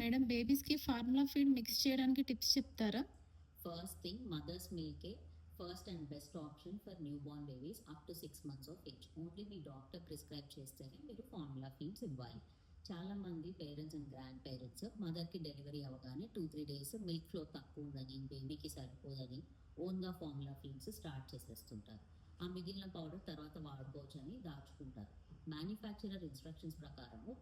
Madam బేబీస్‌కి formula feed mix చేయడానికి tips చెప్తారా? ఫస్ట్ థింగ్, మదర్స్ మిల్కే first and best option for newborn babies up to 6 months of age. Only మీ doctor prescribe చేస్తేనే మీరు formula feeds ఇవ్వాలి. చాలామంది పేరెంట్స్ అండ్ గ్రాండ్ పేరెంట్స్ మదర్కి డెలివరీ అవ్వగానే 2-3 days మిల్క్ ఫ్లో తక్కువ ఉందని, బేబీకి సరిపోదని ఓన్గా ఫార్ములా ఫీడ్స్ స్టార్ట్ చేసేస్తుంటారు. ఆ మిగిలిన పౌడర్ తర్వాత వాడుకోవచ్చు అని దాచుకుంటారు. మ్యానుఫ్యాక్చరర్ ఇన్స్ట్రక్షన్స్ ప్రకారము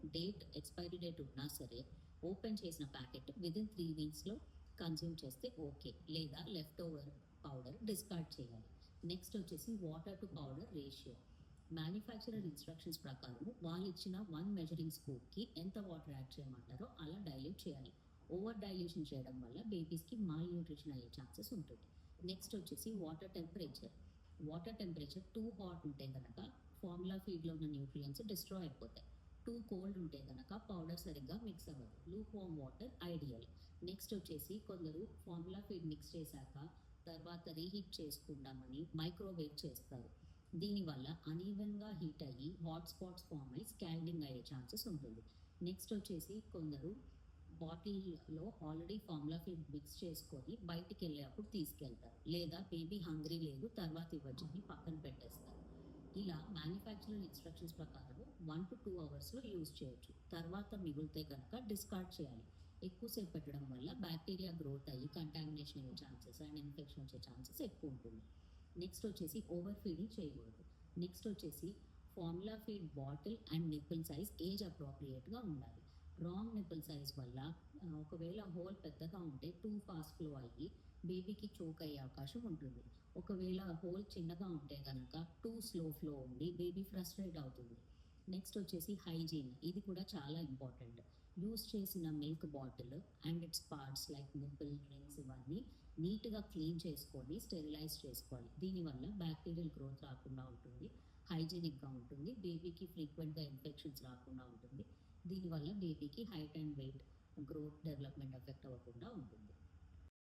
ఎక్స్పైరీ డేట్ ఉన్నా సరే ఓపెన్ చేసిన ప్యాకెట్ విదిన్ 3 weeksలో కన్జ్యూమ్ చేస్తే ఓకే, లేదా లెఫ్ట్ ఓవర్ పౌడర్ డిస్కార్డ్ చేయాలి. నెక్స్ట్ వచ్చేసి water to powder ratio. Manufacturer instructions ప్రకారం వాళ్ళు ఇచ్చిన 1 మెజరింగ్ స్కూప్కి ఎంత వాటర్ యాడ్ చేయమంటారో అలా డైల్యూట్ చేయాలి. ఓవర్ డైల్యూషన్ చేయడం వల్ల బేబీస్కి మాల్ న్యూట్రిషన్ అయ్యే ఛాన్సెస్ ఉంటుంది. నెక్స్ట్ వచ్చేసి water temperature. Water temperature too hot ఉంటే కనుక ఫార్ములా ఫీడ్లో ఉన్న న్యూట్రియంట్స్ డిస్ట్రాయ్ అయిపోతాయి. టూ కోల్డ్ ఉంటే కనుక పౌడర్ సరిగ్గా మిక్స్ అవ్వదు. Luke warm water ideal. Next వచ్చేసి కొందరు ఫార్ములా ఫీడ్ మిక్స్ చేశాక తర్వాత రీహీట్ చేసుకుందామని మైక్రోవేవ్ చేస్తారు. దీనివల్ల అనీవెన్గా హీట్ అయ్యి హాట్ స్పాట్స్ ఫామ్ అయ్యి స్కాల్డింగ్ అయ్యే ఛాన్సెస్ ఉంటుంది. నెక్స్ట్ వచ్చేసి కొందరు బాటిల్లో ఆల్రెడీ ఫార్ములా ఫీడ్ మిక్స్ చేసుకొని బయటికి వెళ్ళేటప్పుడు తీసుకెళ్తారు, లేదా బేబీ హంగ్రీ లేదు తర్వాత ఇవ్వచ్చు అని పక్కన పెట్టేస్తారు. ఇలా మ్యానుఫ్యాక్చరర్ ఇన్స్ట్రక్షన్స్ ప్రకారం 1 to 2 hours యూజ్ చేయొచ్చు. తర్వాత మిగిలితే కనుక డిస్కార్డ్ చేయాలి. ఎక్కువసేపు పెట్టడం వల్ల బ్యాక్టీరియా గ్రోత్ అయ్యి కంటామినేషన్ అయ్యే ఛాన్సెస్ అండ్ ఇన్ఫెక్షన్ వచ్చే ఛాన్సెస్ ఎక్కువ ఉంటుంది. నెక్స్ట్ వచ్చేసి ఓవర్ ఫీడింగ్ చేయకూడదు. నెక్స్ట్ వచ్చేసి formula feed bottle and nipple size age అప్రోప్రియేట్గా ఉండాలి. రాంగ్ నిప్పుల్ సైజ్ వల్ల ఒకవేళ హోల్ పెద్దగా ఉంటే టూ ఫాస్ట్ ఫ్లో అయ్యి బేబీకి చోక్ అయ్యే అవకాశం ఉంటుంది. ఒకవేళ హోల్ చిన్నగా ఉంటే కనుక టూ స్లో ఫ్లో ఉండి బేబీ ఫ్రస్ట్రేట్ అవుతుంది. నెక్స్ట్ వచ్చేసి హైజీన్. ఇది కూడా చాలా ఇంపార్టెంట్. యూస్ చేసిన milk bottle and it's parts like nipple, rings ఇవన్నీ నీట్గా క్లీన్ చేసుకొని స్టెరిలైజ్ చేసుకోవాలి. దీనివల్ల బ్యాక్టీరియల్ గ్రోత్ రాకుండా ఉంటుంది, హైజీనిక్గా ఉంటుంది, బేబీకి ఫ్రీక్వెంట్గా ఇన్ఫెక్షన్స్ రాకుండా ఉంటుంది. దీనివల్ల బేబీకి height and weight growth development effect అవ్వకుండా ఉంటుంది.